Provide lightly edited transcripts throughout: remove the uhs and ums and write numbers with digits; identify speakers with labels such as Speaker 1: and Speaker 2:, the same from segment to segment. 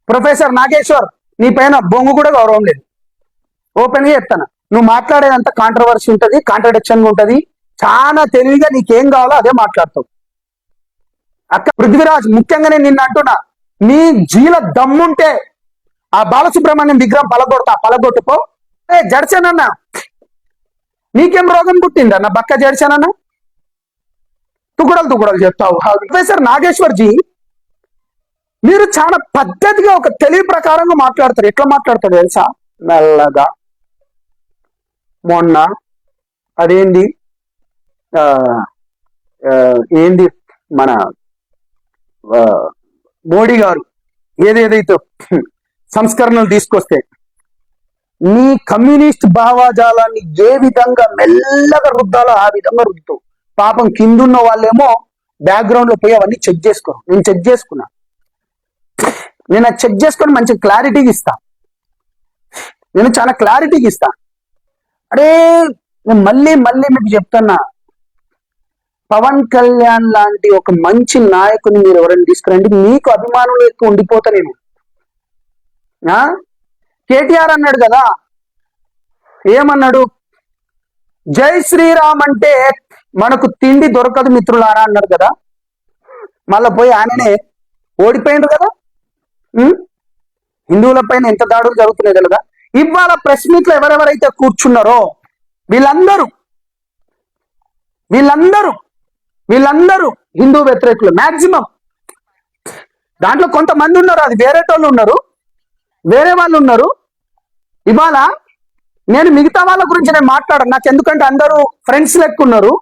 Speaker 1: Professor Nageshwar నీ పైన బొంగు కూడా గౌరవం లేదు. ఓపెన్ గా చెప్తాను, నువ్వు మాట్లాడేదంతా కాంట్రవర్సీ ఉంటుంది, కాంట్రడిక్షన్ ఉంటుంది. చాలా తెలివిగా నీకేం కావాలో అదే మాట్లాడతావు. అక్క పృథ్వీరాజ్, ముఖ్యంగా నేను నిన్ను అంటున్నా, నీ జీల దమ్ముంటే ఆ బాలసుబ్రహ్మణ్యం విగ్రహం పలగొట్టుకో. జడ్చానన్న, నీకేం రోగం పుట్టిందన్న బక్క జడ్చానన్న? తుకుడలు చెప్తావు. ప్రొఫెసర్ నాగేశ్వర్ జీ, మీరు చాలా పద్ధతిగా ఒక తెలివి ప్రకారంగా మాట్లాడతారు. ఎట్లా మాట్లాడతారు తెలుసా? మెల్లగా. మొన్న అదేంది ఏంది మన మోడీ గారు ఏదేదైతే సంస్కరణలు తీసుకొస్తే నీ కమ్యూనిస్ట్ భావాజాలాన్ని ఏ విధంగా మెల్లగా రుద్దాలో ఆ విధంగా రుద్దుతావు. పాపం కిందున్న వాళ్ళేమో బ్యాక్గ్రౌండ్ లో పోయి అవన్నీ చెక్ చేసుకోరు. నేను చెక్ చేసుకున్నా. నేను అది చెక్ చేసుకొని మంచి క్లారిటీకి ఇస్తా. నేను చాలా క్లారిటీకి ఇస్తా. అరే నేను మళ్ళీ మీకు చెప్తున్నా, పవన్ కళ్యాణ్ లాంటి ఒక మంచి నాయకుని మీరు ఎవరైనా తీసుకురండి, మీకు అభిమానులు ఎక్కువ ఉండిపోతా నేను. కేటీఆర్ అన్నాడు కదా, ఏమన్నాడు? జై శ్రీరామ్ అంటే మనకు తిండి దొరకదు మిత్రులారా అన్నాడు కదా. మళ్ళా పోయి ఆయననే ఓడిపోయిండు కదా. హిందువుల పైన ఎంత దాడులు జరుగుతున్నాయి కదా. ఇవాళ ప్రెస్ మీట్ లో ఎవరెవరైతే కూర్చున్నారో వీళ్ళందరూ హిందూ వ్యతిరేకులు మాక్సిమం. దాంట్లో కొంతమంది ఉన్నారు, అది వేరే వాళ్ళు ఉన్నారు. ఇవాళ నేను మిగతా వాళ్ళ గురించి నేను మాట్లాడను, నాకు ఎందుకంటే అందరూ ఫ్రెండ్స్ లెక్క ఉన్నారు.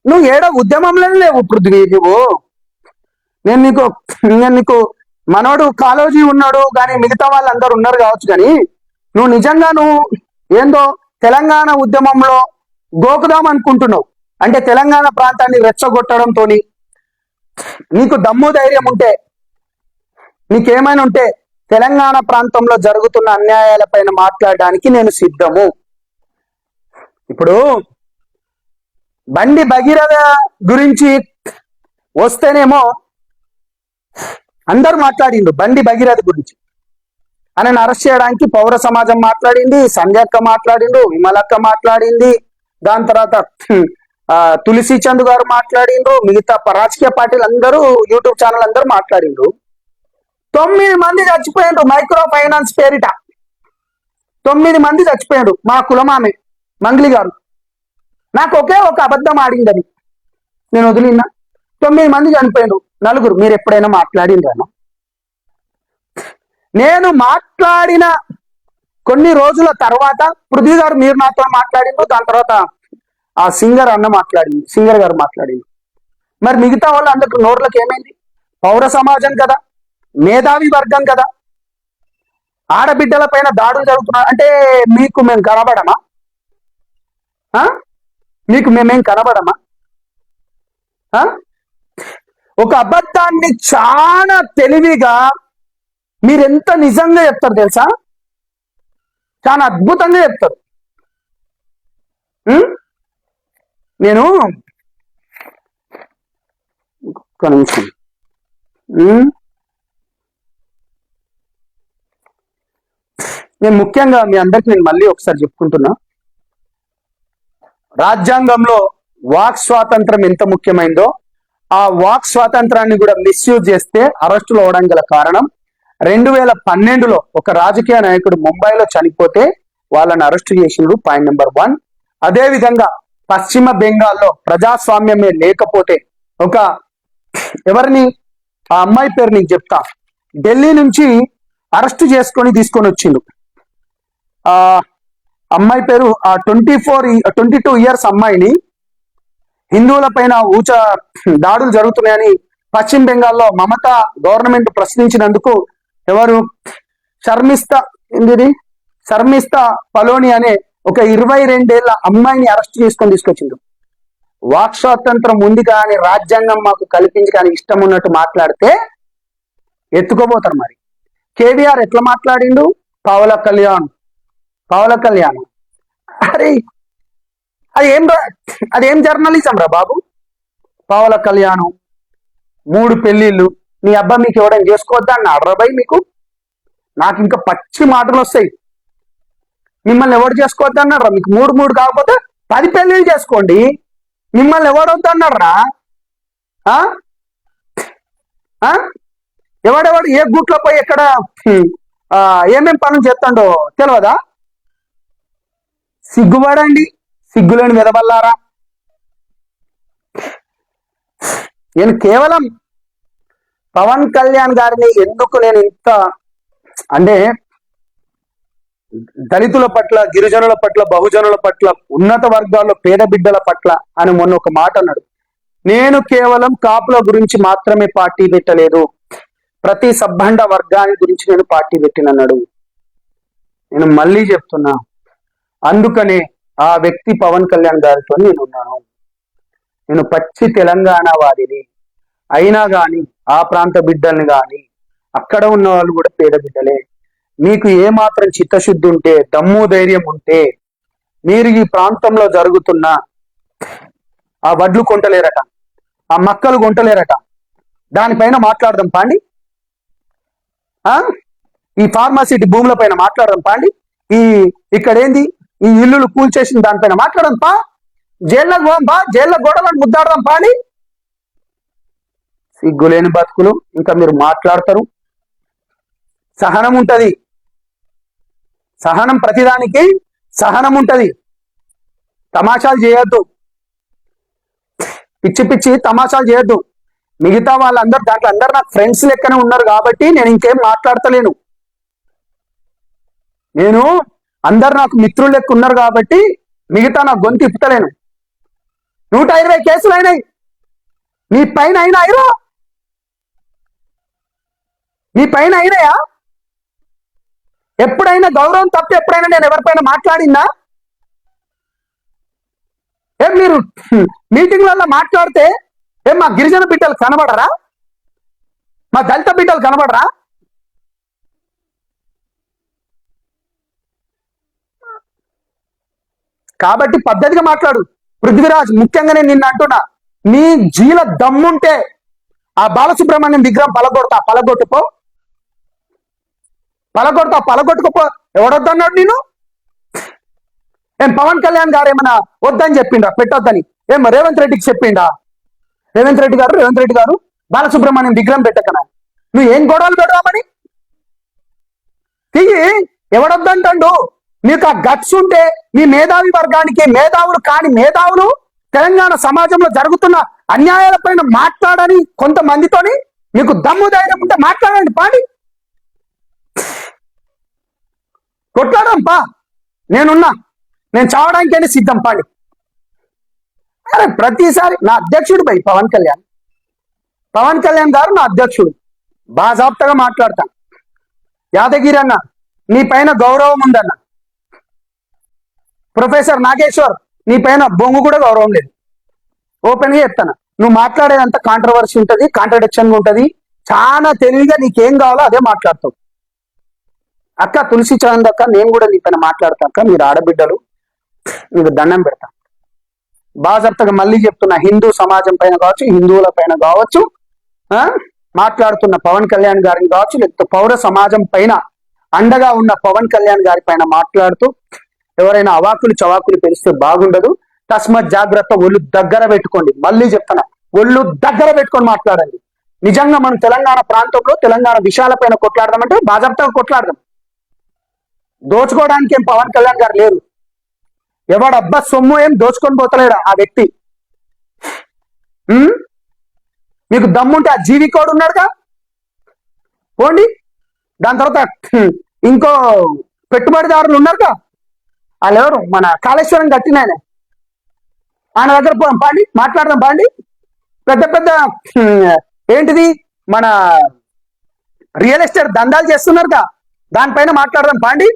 Speaker 1: నువ్వు ఏడో ఉద్యమంలోనే లేవు పృథ్వీ. నేను నీకు మనోడు కాలోజీ ఉన్నాడు కానీ మిగతా వాళ్ళు అందరు ఉన్నారు కావచ్చు, కానీ నువ్వు నిజంగా ఏందో తెలంగాణ ఉద్యమంలో గోకుదాం అనుకుంటున్నావు. అంటే తెలంగాణ ప్రాంతాన్ని రెచ్చగొట్టడంతో నీకు దమ్ము ధైర్యం ఉంటే, నీకేమైనా ఉంటే తెలంగాణ ప్రాంతంలో జరుగుతున్న అన్యాయాలపైన మాట్లాడడానికి నేను సిద్ధము. ఇప్పుడు బండి భగీరథ గురించి వస్తేనేమో అందరూ మాట్లాడిండు బండి భగీరథ గురించి. ఆయనను అరెస్ట్ చేయడానికి పౌర సమాజం మాట్లాడింది, సంధ్యక్క మాట్లాడిండు, విమలక్క మాట్లాడింది, దాని తర్వాత తులసి చంద్ గారు మాట్లాడిండ్రు, మిగతా రాజకీయ పార్టీలు అందరూ, యూట్యూబ్ ఛానల్ అందరూ మాట్లాడిండ్రు. 9 మంది చచ్చిపోయిండ్రు మైక్రో ఫైనాన్స్ పేరిట. 9 మంది చచ్చిపోయారు. మా కులమామె మంగ్లీ గారు నాకు ఒకే ఒక అబద్ధం ఆడిందని నేను వదిలినా. 9 మంది చనిపోయారు, 4 మీరు ఎప్పుడైనా మాట్లాడిండ్రను? నేను మాట్లాడిన కొన్ని రోజుల తర్వాత పృథ్వీ గారు మీరు నాతో మాట్లాడిండ్రు, దాని తర్వాత ఆ సింగర్ గారు మాట్లాడింది. మరి మిగతా వాళ్ళు అందరికి నోట్లకు ఏమైంది? పౌర సమాజం కదా, మేధావి వర్గం కదా, ఆడబిడ్డల పైన దాడులు జరుగుతున్నాయి అంటే మీకు మేము కనబడమా? మీకు మేమేం కనబడమా? ఒక అబద్ధాన్ని చాలా తెలివిగా మీరెంత నిజంగా చెప్తారు తెలుసా? చాలా అద్భుతంగా చెప్తారు. నేను ఒక్క నిమిషం, నేను ముఖ్యంగా మీ అందరికి నేను మళ్ళీ ఒకసారి చెప్పుకుంటున్నా, రాజ్యాంగంలో వాక్ స్వాతంత్రం ఎంత ముఖ్యమైందో ఆ వాక్ స్వాతంత్రాన్ని కూడా మిస్యూజ్ చేస్తే అరెస్టులు అవడం గల కారణం 2012లో ఒక రాజకీయ నాయకుడు ముంబైలో చనిపోతే వాళ్ళని అరెస్ట్ చేసిండ్రు. Point number 1. అదే విధంగా పశ్చిమ బెంగాల్లో ప్రజాస్వామ్యమే లేకపోతే ఎవరిని, ఆ అమ్మాయి పేరు నీకు చెప్తా, ఢిల్లీ నుంచి అరెస్ట్ చేసుకొని తీసుకొని వచ్చిండు. అమ్మాయి పేరు 22 ఇయర్స్ అమ్మాయిని హిందువుల పైన దాడులు జరుగుతున్నాయని పశ్చిమ బెంగాల్లో మమతా గవర్నమెంట్ ప్రశ్నించినందుకు ఎవరు శర్మిస్తా పలోని అనే ఒక 22 ఏళ్ల అమ్మాయిని అరెస్ట్ చేసుకొని తీసుకొచ్చిండు. వాక్ స్వాతంత్రం ఉంది కానీ రాజ్యాంగం మాకు కల్పించి కానీ ఇష్టం ఉన్నట్టు మాట్లాడితే ఎత్తుకోబోతారు. మరి కేవీఆర్ ఎట్లా మాట్లాడిండు? పావల కళ్యాణ్ అరే అదేం జర్నలిజం రా బాబు? పావల కళ్యాణం, 3 పెళ్లిళ్ళు, నీ అబ్బా మీకు ఎవడని చేసుకోవద్దా అని అడరబాయి మీకు? నాకు ఇంకా పచ్చి మాటలు వస్తాయి. మిమ్మల్ని ఎవడు చేసుకోవద్దు అన్నారా? మీకు 3 కాకపోతే 10 పెళ్లిళ్ళు చేసుకోండి, మిమ్మల్ని ఎవడొద్దు అన్నారా? ఎవడెవడు ఏ గూట్లో పోయి ఎక్కడ ఏమేం పనులు చేస్తాడో తెలియదా? సిగ్గుపడండి, సిగ్గులేని వెదబల్లారా. నేను కేవలం పవన్ కళ్యాణ్ గారిని ఎందుకు నేను ఇంత అంటే దళితుల పట్ల, గిరిజనుల పట్ల, బహుజనుల పట్ల, ఉన్నత వర్గాల్లో పేద బిడ్డల పట్ల అని మొన్న ఒక మాట అన్నాడు. నేను కేవలం కాపుల గురించి మాత్రమే పార్టీ పెట్టలేదు, ప్రతి సబ్బండ వర్గాన్ని గురించి నేను పార్టీ పెట్టినన్నాడు. నేను మళ్ళీ చెప్తున్నా, అందుకనే ఆ వ్యక్తి పవన్ కళ్యాణ్ గారితో నేనున్నాను. నేను పచ్చి తెలంగాణ వాదిని అయినా కానీ ఆ ప్రాంత బిడ్డల్ని కానీ అక్కడ ఉన్న వాళ్ళు కూడా పేద బిడ్డలే. మీకు ఏమాత్రం చిత్తశుద్ధి ఉంటే, దమ్ము ధైర్యం ఉంటే మీరు ఈ ప్రాంతంలో జరుగుతున్న ఆ వడ్లు కొంటలేరట, ఆ మక్కలు కొంటలేరట, దానిపైన మాట్లాడదాం పాండి. ఈ ఫార్మాసిటీ భూముల పైన మాట్లాడదాం పాండి. ఇక్కడ ఏంది ఈ ఇల్లులు కూల్చేసిన దానిపైన మాట్లాడదాం పా. జైల్లోకి పోదాం పా, జైల్లో గోడలను ముద్దాడదాం పాండి. సిగ్గులేని బతుకులు. ఇంకా మీరు మాట్లాడతారు. సహనం ఉంటది, సహనం, ప్రతిదానికి సహనం ఉంటది. తమాషాలు చేయొద్దు, పిచ్చి పిచ్చి తమాషాలు చేయొద్దు. మిగతా వాళ్ళందరూ దాంట్లో అందరు నాకు ఫ్రెండ్స్ లెక్కనే ఉన్నారు కాబట్టి నేను ఇంకేం మాట్లాడతలేను. నేను అందరు నాకు మిత్రులు లెక్క ఉన్నారు కాబట్టి మిగతా నాకు గొంతు ఇప్పుతలేను. 120 కేసులు అయినాయి, నీ పైన అయినాయిరా, నీ పైన అయినాయా? ఎప్పుడైనా గౌరవం తప్పి ఎప్పుడైనా నేను ఎవరిపైన మాట్లాడిందా? ఏం మీరు మీటింగ్లలో మాట్లాడితే ఏం మా గిరిజన బిడ్డలు కనబడరా? మా దళిత బిడ్డలు కనబడరా? కాబట్టి పద్ధతిగా మాట్లాడు పృథ్వీరాజ్. ముఖ్యంగా నేను నిన్ను అంటున్నా, నీ జీల దమ్ముంటే ఆ బాలసుబ్రహ్మణ్యం విగ్రహం పలగొట్టుకో. ఎవడొద్దన్నాడు నేను? ఏం పవన్ కళ్యాణ్ గారు ఏమన్నా వద్దని చెప్పిండా? పెట్టొద్దని ఏం రేవంత్ రెడ్డికి చెప్పిండా? రేవంత్ రెడ్డి గారు బాలసుబ్రహ్మణ్యం విగ్రహం పెట్టకనా? నువ్వు ఏం గొడవలు పెడదామని తిరిగి ఎవడొద్దంటాడు? నీకు ఆ గట్స్ ఉంటే మీ మేధావి వర్గానికి, మేధావులు కాని మేధావులు తెలంగాణ సమాజంలో జరుగుతున్న అన్యాయాలపైన మాట్లాడని కొంతమందితోని మీకు దమ్ము ధైర్యం ఉంటే మాట్లాడండి పాడి, కొట్లాడడం పా. నేనున్నా, నేను చావడానికైనా సిద్ధం పాడి. అరే ప్రతిసారి నా అధ్యక్షుడు పై పవన్ కళ్యాణ్ గారు నా అధ్యక్షుడు, బాజాప్తగా మాట్లాడతాను. యాదగిరి అన్న నీ పైన గౌరవం ఉందన్న, ప్రొఫెసర్ నాగేశ్వర్ నీ పైన బొంగు కూడా గౌరవం లేదు. ఓపెన్గా చెప్తాను, నువ్వు మాట్లాడేదంతా కాంట్రవర్సీ ఉంటుంది, కాంట్రడిక్షన్ ఉంటుంది. చాలా తెలివిగా నీకేం కావాలో అదే మాట్లాడతావు. అక్క తులసి చంద్ అక్క, నేను కూడా నీ పైన మాట్లాడతా అక్క, మీరు ఆడబిడ్డలు, మీకు దండం పెడతా. బాజప్తగా మళ్ళీ చెప్తున్నా, హిందూ సమాజం పైన కావచ్చు, హిందువుల పైన కావచ్చు, మాట్లాడుతున్న పవన్ కళ్యాణ్ గారిని కావచ్చు, లేకపోతే పౌర సమాజం పైన అండగా ఉన్న పవన్ కళ్యాణ్ గారి పైన మాట్లాడుతూ ఎవరైనా అవాకులు చవాకులు పెరిస్తే బాగుండదు. తస్మత్ జాగ్రత్త, ఒళ్ళు దగ్గర పెట్టుకోండి. మళ్ళీ చెప్తున్నా, ఒళ్ళు దగ్గర పెట్టుకొని మాట్లాడండి. నిజంగా మనం తెలంగాణ ప్రాంతంలో తెలంగాణ విషయాలపైన కొట్లాడదామంటే బాజప్తగా కొట్లాడదాం. దోచుకోవడానికి ఏం పవన్ కళ్యాణ్ గారు లేరు. ఎవడు అబ్బా సొమ్ము ఏం దోచుకొని పోతలేడు ఆ వ్యక్తి. మీకు దమ్ముంటే ఆ జీవి కోడ్ ఉన్నాడుగా, పోండి. దాని తర్వాత ఇంకో పెట్టుబడిదారులు ఉన్నారుగా, వాళ్ళు ఎవరు? మన కాళేశ్వరం కట్టిన ఆయన దగ్గర పోదాం పాండి, మాట్లాడదాం పాండి. పెద్ద పెద్ద ఏంటిది మన రియల్ ఎస్టేట్ దందాలు చేస్తున్నారుగా, దానిపైన మాట్లాడదాం పాండి.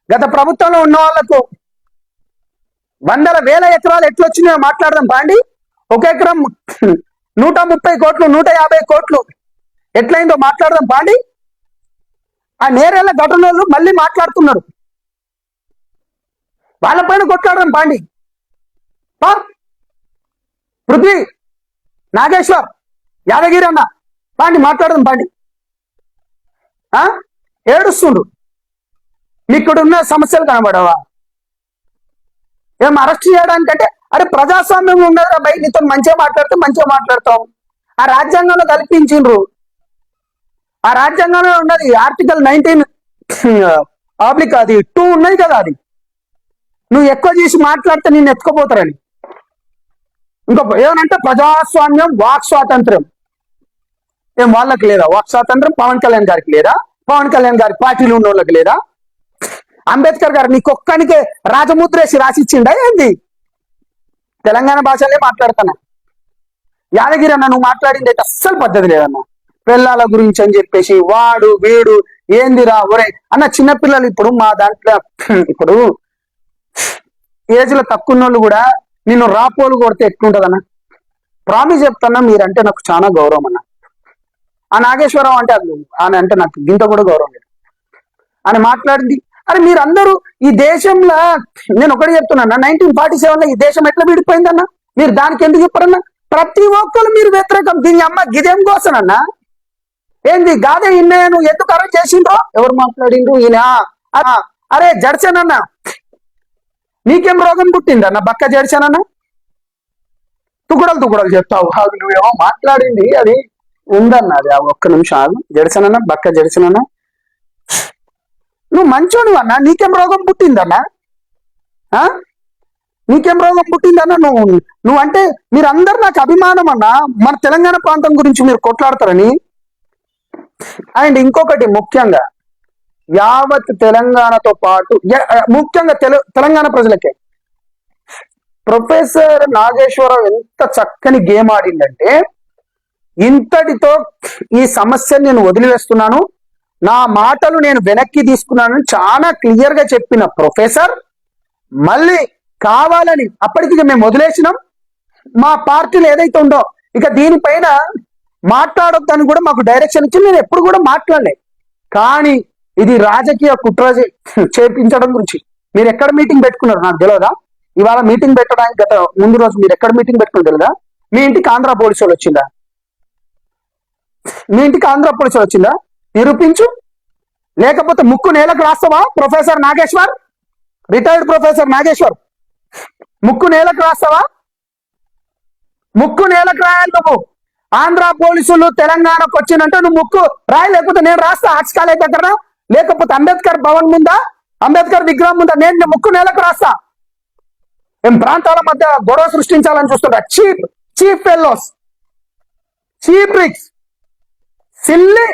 Speaker 1: గత ప్రభుత్వంలో ఉన్న వాళ్లకు వందల వేల ఎకరాలు ఎట్లొచ్చినాయో మాట్లాడదాం పాండి. ఒక ఎకరం 130 కోట్లు, 150 కోట్లు ఎట్లయిందో మాట్లాడదాం పాండి. ఆ నేరేళ్ల ఘటనలు మళ్ళీ మాట్లాడుతున్నారు, వాళ్ళపైన కొట్లాడదాం పాండి. పృథ్వీ, నాగేశ్వర్, యాదగిరి అన్న పాండి మాట్లాడదాం పాండి. ఏడుస్తుండు. మీకు ఇక్కడ ఉన్న సమస్యలు కనబడవా? ఏం అరెస్ట్ చేయడానికంటే అరే ప్రజాస్వామ్యం ఉన్నదిరా బయట, నీతో మంచిగా మాట్లాడితే మంచిగా మాట్లాడతాం. ఆ రాజ్యాంగంలో కల్పించిండ్రు. ఆ రాజ్యాంగంలో ఉన్నది ఆర్టికల్ 19 అది 2 ఉన్నది కదా. అది నువ్వు ఎక్కువ చేసి మాట్లాడితే నిన్ను ఎత్తుకుపోతారని. ఇంకా ఏమనంటే ప్రజాస్వామ్యం, వాక్ స్వాతంత్రం. ఏం వాళ్ళకి లేదా వాక్ స్వాతంత్రం? పవన్ కళ్యాణ్ గారికి లేదా? పవన్ కళ్యాణ్ గారి పార్టీలు ఉన్న వాళ్ళకి లేదా? అంబేద్కర్ గారు నీకొక్కనికే రాజముద్రేసి రాసిచ్చిండా ఏంది? తెలంగాణ భాషలే మాట్లాడుతున్నా. యాదగిరి అన్న, నువ్వు మాట్లాడింది అయితే అస్సలు పద్ధతి లేదన్న. పిల్లల గురించి అని చెప్పేసి వాడు వీడు ఏందిరా ఒరే అన్న. చిన్నపిల్లలు ఇప్పుడు మా దాంట్లో ఇప్పుడు ఏజ్ లో తక్కువ వాళ్ళు కూడా నిన్ను రాపోలు కొడితే ఎట్లుంటదన్న? ప్రామిస్ చెప్తున్నా, మీరంటే నాకు చాలా గౌరవం అన్న. ఆ నాగేశ్వరరావు అంటే అది ఆయన అంటే నాకు గింత కూడా గౌరవం లేదు అని మాట్లాడింది. అరే మీరందరూ ఈ దేశంలో, నేను ఒకటి చెప్తున్నా, 1947 ఈ దేశం ఎట్లా విడిపోయిందన్న? మీరు దానికి ఎందుకు చెప్పారన్నా? ప్రతి ఒక్కరు మీరు వ్యతిరేకం. దీని అమ్మ గిదేం కోసనన్నా? ఏంది గాదే ఇన్నయ్యను ఎందుకు అరెస్ట్ చేసిండ్రో? ఎవరు మాట్లాడిండ్రు? ఈయన అరే జడ్సన్, నీకేం రోగం పుట్టిందన్న? బక్క జడ్సన్, తుకుడలు చెప్తావు. నువ్వేమో మాట్లాడింది అది ఉందన్న. అది ఒక్క నిమిషం ఆగు. జడ్సన్, బక్క జడ్సన్, నువ్వు మంచోడు అన్న, నీకేం రోగం పుట్టిందన్న? నీకేం రోగం పుట్టిందన్న? నువ్వంటే మీరందరూ నాకు అభిమానం అన్న. మన తెలంగాణ ప్రాంతం గురించి మీరు కొట్లాడతారని. అండ్ ఇంకొకటి ముఖ్యంగా యావత్ తెలంగాణతో పాటు ముఖ్యంగా తెలంగాణ ప్రజలకే ప్రొఫెసర్ నాగేశ్వరరావు ఎంత చక్కని గేమ్ ఆడిందంటే, ఇంతటితో ఈ సమస్యను నేను వదిలివేస్తున్నాను, నా మాటలు నేను వెనక్కి తీసుకున్నాను చాలా క్లియర్ గా చెప్పిన ప్రొఫెసర్ మళ్ళీ కావాలని అప్పటికి మేము వదిలేసినాం. మా పార్టీలు ఏదైతే ఉందో ఇక దీనిపైన మాట్లాడొద్దని కూడా మాకు డైరెక్షన్ ఇచ్చి నేను ఎప్పుడు కూడా మాట్లాడలే. కానీ ఇది రాజకీయ కుట్ర చేపించడం గురించి మీరు ఎక్కడ మీటింగ్ పెట్టుకున్నారు నాకు తెలియదా? ఇవాళ మీటింగ్ పెట్టడానికి గత ముందు రోజు మీరు ఎక్కడ మీటింగ్ పెట్టుకుని తెలియదా? మీ ఇంటికి ఆంధ్ర పోలీసు వాళ్ళు వచ్చిందా? మీ ఇంటికి ఆంధ్ర పోలీసు వాళ్ళు వచ్చిందా? నిరూపించు. లేకపోతే ముక్కు నేలకు రాస్తావా professor Nageshwar? Retired professor Nageshwar, ముక్కు నేలకు రాస్తావా? ముక్కు నేలకు రాయాలి నువ్వు. ఆంధ్ర పోలీసులు తెలంగాణకు వచ్చినంటే నువ్వు ముక్కు రాయి, లేకపోతే నేను రాస్తా ఆర్ట్స్ కాలేజ్ దగ్గర, లేకపోతే అంబేద్కర్ భవన్ ముందా, అంబేద్కర్ విగ్రహం ముందా నేను ముక్కు నేలకు రాస్తా. ఏం ప్రాంతాల మధ్య గొడవ సృష్టించాలని చూస్తుంటా. Cheap fellows, cheap tricks, silly,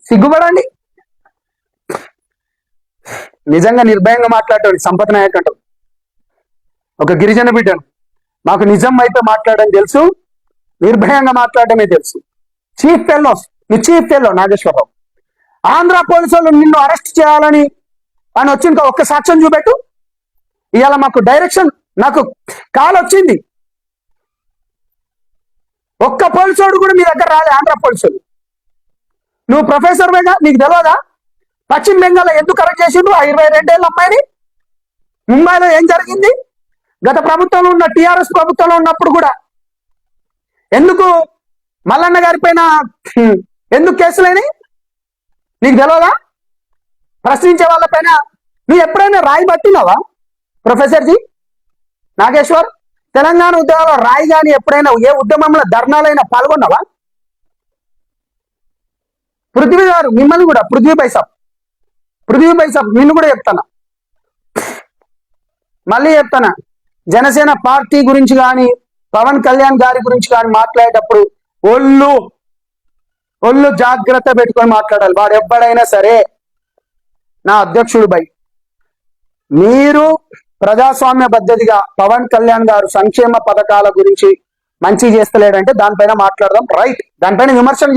Speaker 1: సిగ్గుపడండి. నిజంగా నిర్భయంగా మాట్లాడాడు సంపత్ నాయక్ అంటారు. ఒక గిరిజన బిడ్డను మాకు నిజం అయితే మాట్లాడడం తెలుసు, నిర్భయంగా మాట్లాడటమే తెలుసు. చీఫ్ ఫెల్లోస్, నీ chief fellow Nageswararao. Andhra police వాళ్ళు నిన్ను అరెస్ట్ చేయాలని అని వచ్చింది. ఒక్క సాక్ష్యం చూపెట్టు. ఇవాళ మాకు డైరెక్షన్, నాకు కాల్ వచ్చింది. ఒక్క పోలీసోడు కూడా మీ దగ్గర రాలే. ఆంధ్ర పోలీసులు, నువ్వు ప్రొఫెసర్ వేగా, నీకు తెలియదా? పశ్చిమ బెంగాల్లో ఎందుకు అరెస్ట్ చేసిండ్రు ఆ 22 ఏళ్ళ అమ్మాయిని? ముంబైలో ఏం జరిగింది? గత ప్రభుత్వంలో ఉన్న టిఆర్ఎస్ ప్రభుత్వంలో ఉన్నప్పుడు కూడా ఎందుకు మల్లన్న గారి పైన ఎందుకు కేసులేని నీకు తెలియదా? ప్రశ్నించే వాళ్ళ పైన నువ్వు ఎప్పుడైనా రాయి పట్టినావా ప్రొఫెసర్ జీ నాగేశ్వర్? తెలంగాణ ఉద్యమంలో రాయి గాని ఎప్పుడైనా ఏ ఉద్యమంలో ధర్నాలైనా పాల్గొన్నావా? పృథ్వీ గారు మిమ్మల్ని కూడా, పృథ్వీ బైసాబ్ నిన్ను కూడా చెప్తానా, మళ్ళీ చెప్తానా, జనసేన పార్టీ గురించి కానీ పవన్ కళ్యాణ్ గారి గురించి కానీ మాట్లాడేటప్పుడు ఒళ్ళు జాగ్రత్త పెట్టుకొని మాట్లాడాలి. వాడు ఎవ్వడైనా సరే. నా అధ్యక్షుడు బై, మీరు ప్రజాస్వామ్య పద్ధతిగా పవన్ కళ్యాణ్ గారు సంక్షేమ పథకాల గురించి మంచి చేస్తలేడంటే దానిపైన మాట్లాడదాం, రైట్. దానిపైన విమర్శన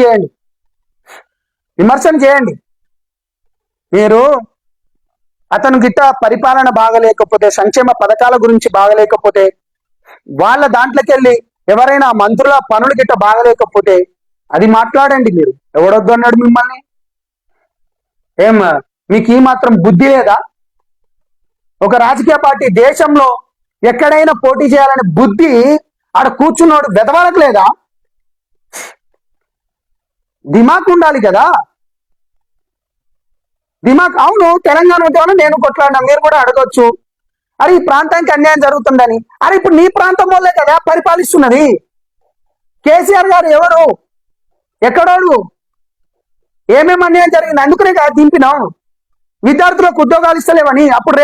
Speaker 1: చేయండి. మీరు అతను గిట్ట పరిపాలన బాగలేకపోతే, సంక్షేమ పథకాల గురించి బాగలేకపోతే, వాళ్ళ దాంట్లోకి వెళ్ళి ఎవరైనా మంత్రుల పనులు గిట్ట బాగలేకపోతే అది మాట్లాడండి. మీరు ఎవడొద్దు అన్నాడు మిమ్మల్ని? ఏం మీకు ఈ మాత్రం బుద్ధి లేదా? ఒక రాజకీయ పార్టీ దేశంలో ఎక్కడైనా పోటీ చేయాలనే బుద్ధి ఆడ కూర్చున్నోడు వెదవాలకు లేదా? దిమాక్ ఉండాలి కదా. దిమాక్. అవును, తెలంగాణ ఉద్యమంలో నేను కొట్లాడినా, మీరు కూడా అడగొచ్చు, అరే ఈ ప్రాంతానికి అన్యాయం జరుగుతుందని. అరే ఇప్పుడు నీ ప్రాంతం వల్లే కదా పరిపాలిస్తున్నది. కేసీఆర్ గారు ఎవరు, ఎక్కడోడు, ఏమేమి అన్యాయం జరిగింది, అందుకనే కదా దింపినాం. విద్యార్థులకు ఉద్యోగాలు ఇస్తలేవని అప్పుడు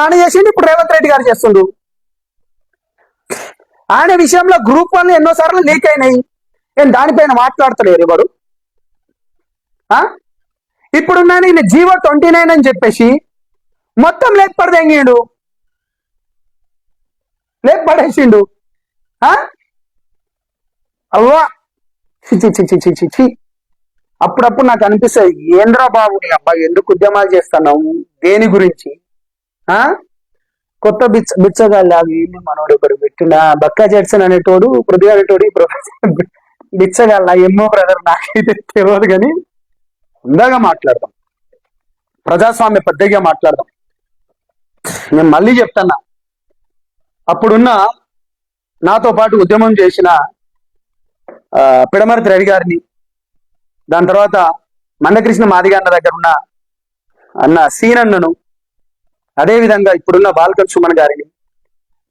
Speaker 1: ఆయన చేసిండు, ఇప్పుడు రేవంత్ రెడ్డి గారు చేస్తుండు. ఆయన విషయంలో గ్రూప్ 1 ఎన్నోసార్లు లీక్ అయినాయి, నేను దానిపైన మాట్లాడతలేరు ఎవరు. ఇప్పుడున్న ఈయన జీవో 29 అని చెప్పేసి మొత్తం లేపడదెంగిండు, లేపడేసిండు. అవ్వా చి. అప్పుడప్పుడు నాకు అనిపిస్తుంది, ఏంద్రా బాబు నీ అబ్బాయి ఎందుకు ఉద్యమాలు చేస్తున్నావు, దేని గురించి? కొత్త బిచ్చగాళ్ళ మనోడు ఒకడు పెట్టిన బక్కా జడ్సన్ అనేటోడు, పృథ్వీ అనేటోడు, బిచ్చగాళ్ళ ఎమ్మో బ్రదర్ నాకైతే తెలియదు, కానీ ఉందాగా మాట్లాడదాం, ప్రజాస్వామ్య పద్ధతిగా మాట్లాడదాం. నేను మళ్ళీ చెప్తున్నా, అప్పుడున్న నాతో పాటు ఉద్యమం చేసిన పిడమర్తి రెడ్డి గారిని, దాని తర్వాత మందకృష్ణ మాదిగ అన్న దగ్గర ఉన్న అన్న సీనన్నను, అదేవిధంగా ఇప్పుడున్న బాల్కన్ సుమన్ గారిని,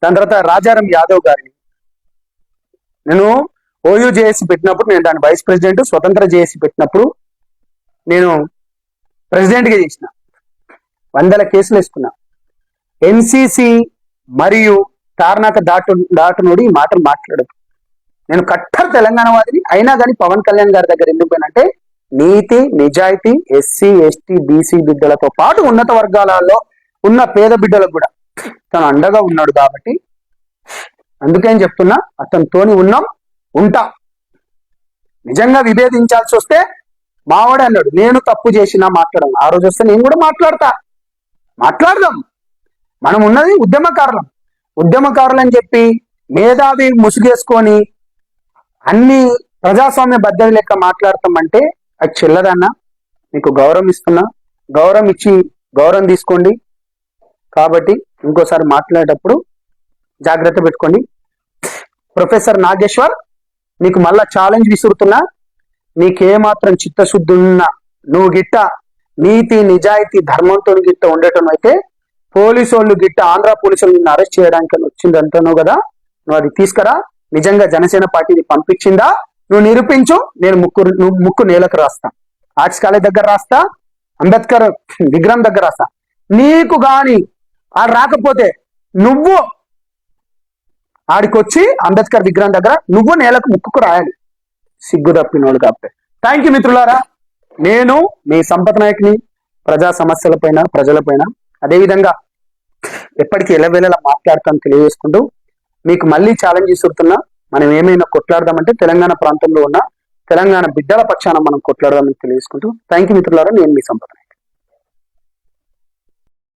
Speaker 1: దాని తర్వాత రాజారాం యాదవ్ గారిని, నేను ఓయూ జేఏసీ పెట్టినప్పుడు, నేను దాని వైస్ ప్రెసిడెంట్, స్వతంత్ర జేఏసీ పెట్టినప్పుడు నేను ప్రెసిడెంట్గా చేసిన, 100 కేసులు వేసుకున్నా. ఎన్సిసి మరియు తార్నాక దాటునోడు ఈ మాటలు మాట్లాడదు. నేను కట్టర్ తెలంగాణ వాదిని అయినా కానీ పవన్ కళ్యాణ్ గారి దగ్గర ఎందుకు పోయినంటే, నీతి నిజాయితీ ఎస్సీ ఎస్టీ బీసీ బిడ్డలతో పాటు ఉన్నత వర్గాలలో ఉన్న పేద బిడ్డలకు కూడా తను అండగా ఉన్నాడు కాబట్టి అందుకేం చెప్తున్నా, అతనితోని ఉంటా. నిజంగా విభేదించాల్సి వస్తే మావాడే అన్నాడు, నేను తప్పు చేసినా మాట్లాడను, ఆ రోజు వస్తే నేను కూడా మాట్లాడదాం. మనం ఉన్నది ఉద్యమకారులు అని చెప్పి మేధావి ముసుగేసుకొని అన్ని ప్రజాస్వామ్య పద్ధతి లెక్క మాట్లాడతామంటే అది చెల్లదన్నా. మీకు గౌరవం ఇస్తున్నా, గౌరవం ఇచ్చి గౌరవం తీసుకోండి. కాబట్టి ఇంకోసారి మాట్లాడేటప్పుడు జాగ్రత్త పెట్టుకోండి. ప్రొఫెసర్ నాగేశ్వర్, నీకు మళ్ళా ఛాలెంజ్ విసురుతున్నా, నీకేమాత్రం చిత్తశుద్ధి ఉన్నా, నువ్వు గిట్ట నీతి నిజాయితీ ధర్మంతో గిట్ట ఉండటం అయితే, పోలీసు వాళ్ళు గిట్ట ఆంధ్ర పోలీసులు నిన్ను అరెస్ట్ చేయడానికి వచ్చింది అంటున్నావు కదా, నువ్వు అది తీసుకురా. నిజంగా జనసేన పార్టీని పంపించిందా నువ్వు నిరూపించు. నేను ముక్కు నేలకు రాస్తా, ఆర్ట్స్ కాలేజ్ దగ్గర రాస్తా, అంబేద్కర్ విగ్రహం దగ్గర రాస్తా. నీకు గాని ఆడు రాకపోతే నువ్వు ఆడికొచ్చి అంబేద్కర్ విగ్రహం దగ్గర నువ్వు నేలకు ముక్కుకు రాయాలి, సిగ్గు తప్పినోడు కాబట్టి. థ్యాంక్ యూ మిత్రులారా. నేను మీ సంపత్ నాయక్ని, ప్రజా సమస్యలపైన ప్రజలపైన అదేవిధంగా ఎప్పటికీ ఎలవేళలా మాట్లాడతాను తెలియజేసుకుంటూ, మీకు మళ్ళీ ఛాలెంజ్ ఇస్తున్నా, మనం ఏమైనా కొట్లాడదామంటే తెలంగాణ ప్రాంతంలో ఉన్న తెలంగాణ బిడ్డల పక్షాన మనం కొట్లాడదామని తెలియజేసుకుంటూ, థ్యాంక్ యూ మిత్రులారా. నేను మీ సంపత్.